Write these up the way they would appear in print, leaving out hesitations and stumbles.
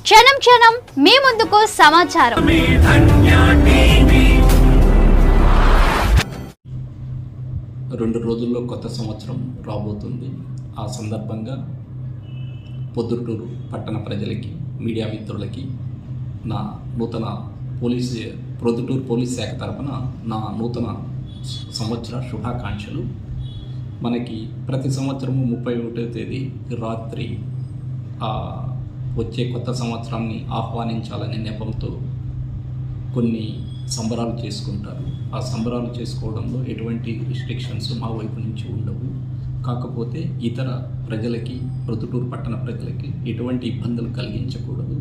క్షణం క్షణం మీ ముందుకు సమాచారం. రెండు రోజుల్లో కొత్త సంవత్సరం రాబోతుంది. ఆ సందర్భంగా పొద్దుటూరు పట్టణ ప్రజలకి, మీడియా మిత్రులకి నా నూతన ప్రొద్దుటూరు పోలీస్ శాఖ తరపున నా నూతన సంవత్సర శుభాకాంక్షలు. మనకి ప్రతి సంవత్సరము 31వ తేదీ రాత్రి వచ్చే కొత్త సంవత్సరాన్ని ఆహ్వానించాలనే నెపంతో కొన్ని సంబరాలు చేసుకుంటారు. ఆ సంబరాలు చేసుకోవడంలో ఎటువంటి రిస్ట్రిక్షన్స్ మా వైపు నుంచి ఉండవు. కాకపోతే ఇతర ప్రజలకి, ప్రొద్దుటూరు పట్టణ ప్రజలకి ఎటువంటి ఇబ్బందులు కలిగించకూడదు.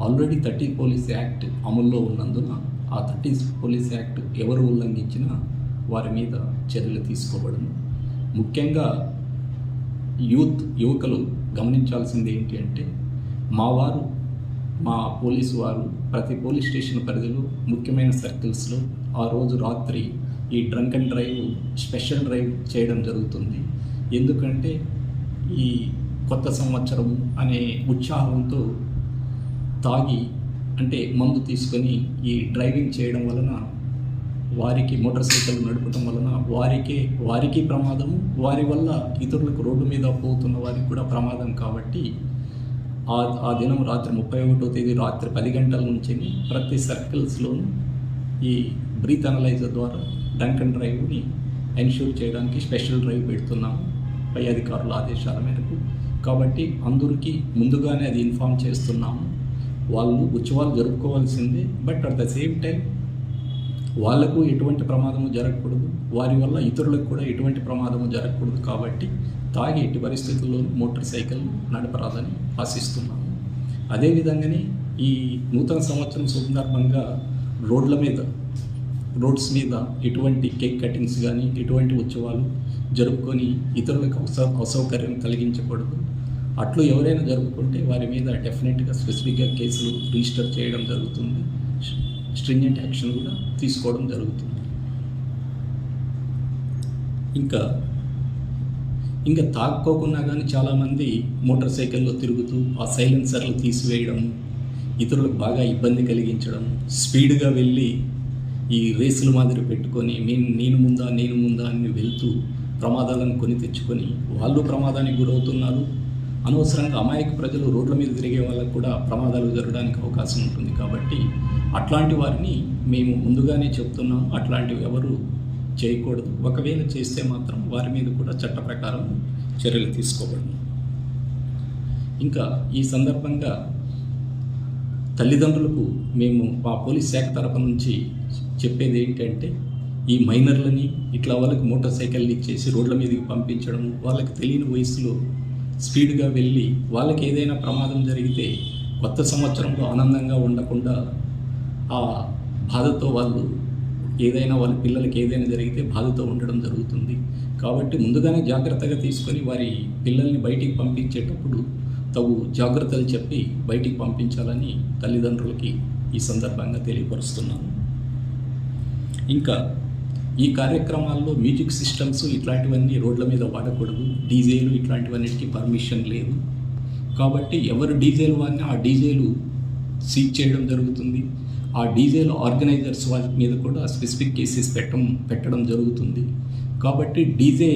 ఆల్రెడీ 30 పోలీస్ యాక్ట్ అమల్లో ఉన్నందున ఆ 30 పోలీస్ యాక్ట్ ఎవరు ఉల్లంఘించినా వారి మీద చర్యలు తీసుకోబడను. ముఖ్యంగా యువకులు గమనించాల్సింది ఏంటి అంటే, మా పోలీసు వారు ప్రతి పోలీస్ స్టేషన్ పరిధిలో ముఖ్యమైన సర్కిల్స్లో ఆ రోజు రాత్రి ఈ drunk and drive special drive చేయడం జరుగుతుంది. ఎందుకంటే ఈ కొత్త సంవత్సరం అనే ఉత్సాహంతో తాగి అంటే మందు తీసుకొని ఈ డ్రైవింగ్ చేయడం వలన వారికి మోటార్ సైకిల్ నడపడం వలన వారికి ప్రమాదము, వారి వల్ల ఇతరులకు రోడ్డు మీద పోతున్న వారికి కూడా ప్రమాదం. కాబట్టి ఆ దినం రాత్రి 31వ తేదీ రాత్రి 10 గంటల నుంచి ప్రతి సర్కిల్స్లోనూ ఈ బ్రీత్ అనలైజర్ ద్వారా డ్రంక్ అండ్ డ్రైవ్ని ఎన్ష్యూర్ చేయడానికి స్పెషల్ డ్రైవ్ పెడుతున్నాము పై అధికారుల ఆదేశాల మేరకు. కాబట్టి అందరికీ ముందుగానే అది ఇన్ఫామ్ చేస్తున్నాము. వాళ్ళు ఉత్సవాలు జరుపుకోవాల్సిందే, but at the same time వాళ్లకు ఎటువంటి ప్రమాదము జరగకూడదు, వారి వల్ల ఇతరులకు కూడా ఎటువంటి ప్రమాదము జరగకూడదు. కాబట్టి తాగి ఎట్టి పరిస్థితుల్లో మోటార్ సైకిల్ నడపరాదని ఆశిస్తున్నాము. అదేవిధంగానే ఈ నూతన సంవత్సరం సందర్భంగా రోడ్స్ మీద ఎటువంటి కేక్ కటింగ్స్ కానీ ఎటువంటి ఉత్సవాలు జరుపుకొని ఇతరులకు అసౌకర్యం కలిగించకూడదు. అట్లు ఎవరైనా జరుపుకుంటే వారి మీద డెఫినెట్గా స్పెసిఫిక్గా కేసులు రిజిస్టర్ చేయడం జరుగుతుంది. స్ట్రింజెంట్ యాక్షన్ కూడా తీసుకోవడం జరుగుతుంది. ఇంకా తాక్కోకున్నా కానీ చాలామంది మోటార్ సైకిల్లో తిరుగుతూ ఆ సైలెన్సర్లు తీసివేయడం, ఇతరులకు బాగా ఇబ్బంది కలిగించడం, స్పీడ్గా వెళ్ళి ఈ రేసుల మాదిరి పెట్టుకొని నేను ముందా అని వెళ్తూ ప్రమాదాలను కొని తెచ్చుకొని వాళ్ళు ప్రమాదానికి గురవుతున్నారు. అనవసరంగా అమాయక ప్రజలు రోడ్ల మీద తిరిగే వాళ్ళకు కూడా ప్రమాదాలు జరగడానికి అవకాశం ఉంటుంది. కాబట్టి అట్లాంటి వారిని మేము ముందుగానే చెప్తున్నాము, అట్లాంటివి ఎవరు చేయకూడదు. ఒకవేళ చేస్తే మాత్రం వారి మీద కూడా చట్ట ప్రకారం చర్యలు తీసుకోబడను. ఇంకా ఈ సందర్భంగా తల్లిదండ్రులకు మేము మా పోలీస్ శాఖ తరపు నుంచి చెప్పేది ఏంటంటే, ఈ మైనర్లని ఇట్లా వాళ్ళకి మోటార్ సైకిల్ ఇచ్చేసి రోడ్ల మీదకి పంపించడం, వాళ్ళకి తెలియని వయసులో స్పీడ్గా వెళ్ళి వాళ్ళకి ఏదైనా ప్రమాదం జరిగితే కొత్త సంవత్సరంలో ఆనందంగా ఉండకుండా ఆ బాధతో వాళ్ళ పిల్లలకి ఏదైనా జరిగితే బాధతో ఉండడం జరుగుతుంది. కాబట్టి ముందుగానే జాగ్రత్తగా తీసుకొని వారి పిల్లల్ని బయటికి పంపించేటప్పుడు తగు జాగ్రత్తలు చెప్పి బయటికి పంపించాలని తల్లిదండ్రులకి ఈ సందర్భంగా తెలియపరుస్తున్నాను. ఇంకా ఈ కార్యక్రమాల్లో మ్యూజిక్ సిస్టమ్స్ ఇట్లాంటివన్నీ రోడ్ల మీద వాడకూడదు. డీజేలు ఇట్లాంటివన్నిటికీ పర్మిషన్ లేదు. కాబట్టి ఎవరు డీజేలు వాడినా ఆ డీజేలు సీజ్ చేయడం జరుగుతుంది. ఆ డీజేలు ఆర్గనైజర్స్ వారి మీద కూడా స్పెసిఫిక్ కేసెస్ పెట్టడం జరుగుతుంది. కాబట్టి డీజే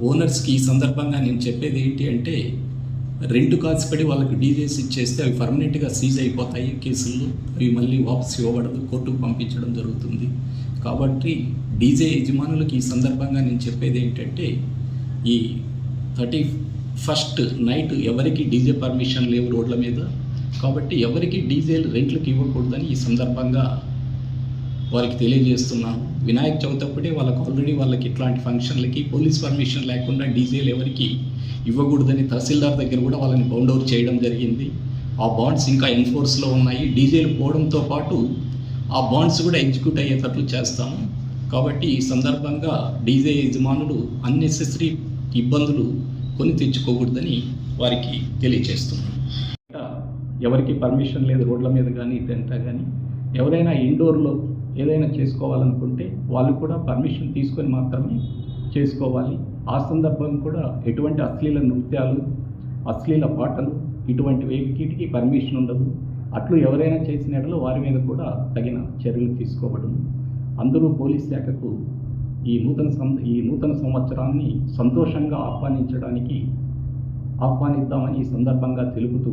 ఓనర్స్కి ఈ సందర్భంగా నేను చెప్పేది ఏంటి అంటే, రెంట్ కాల్స్ పడి వాళ్ళకి డీజేస్ ఇచ్చేస్తే అవి పర్మనెంట్గా సీజ్ అయిపోతాయి కేసుల్లో. అవి మళ్ళీ వాపస్ ఇవ్వబడదు, కోర్టుకు పంపించడం జరుగుతుంది. కాబట్టి డీజే యజమానులకు ఈ సందర్భంగా నేను చెప్పేది ఏంటంటే, ఈ 31st నైట్ ఎవరికి డీజే పర్మిషన్ లేవు రోడ్ల మీద. కాబట్టి ఎవరికి డీజేలు రెంట్లకు ఇవ్వకూడదని ఈ సందర్భంగా వారికి తెలియజేస్తున్నాను. వినాయక చవితి అప్పుడే వాళ్ళకి ఇట్లాంటి ఫంక్షన్లకి పోలీస్ పర్మిషన్ లేకుండా డీజేలు ఎవరికి ఇవ్వకూడదని తహసీల్దార్ దగ్గర కూడా వాళ్ళని బౌండ్ అవుట్ చేయడం జరిగింది. ఆ బాండ్స్ ఇంకా ఎన్ఫోర్స్లో ఉన్నాయి. డీజేలు పోవడంతో పాటు ఆ బాండ్స్ కూడా ఎగ్జిక్యూట్ అయ్యేటట్లు చేస్తాము. కాబట్టి ఈ సందర్భంగా డీజే యజమానులు అన్నెసెసరీ ఇబ్బందులు కొని తెచ్చుకోకూడదని వారికి తెలియజేస్తున్నాను. ఎవరికి పర్మిషన్ లేదు రోడ్ల మీద కానీ ఇదంతా కానీ. ఎవరైనా ఇండోర్లో ఏదైనా చేసుకోవాలనుకుంటే వాళ్ళు కూడా పర్మిషన్ తీసుకొని మాత్రమే చేసుకోవాలి. ఆ సందర్భం కూడా ఎటువంటి అశ్లీల నృత్యాలు, అశ్లీల పాటలు ఇటువంటి వీటికి పర్మిషన్ ఉండదు. అట్లు ఎవరైనా చేసిన ఎడల వారి మీద కూడా తగిన చర్యలు తీసుకోబడును. అందరూ పోలీస్ శాఖకు ఈ నూతన సంవత్సరాన్ని సంతోషంగా ఆహ్వానిద్దామని ఈ సందర్భంగా తెలుపుతూ,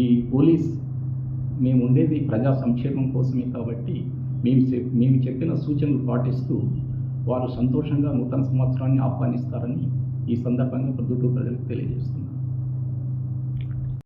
ఈ పోలీస్ మేము ఉండేది ప్రజా సంక్షేమం కోసమే కాబట్టి మేము చెప్పిన సూచనలు పాటిస్తూ వారు సంతోషంగా నూతన సంవత్సరాన్ని ఆహ్వానిస్తారని ఈ సందర్భంగా ప్రొద్దుటూరు ప్రజలకు తెలియజేస్తున్నాను.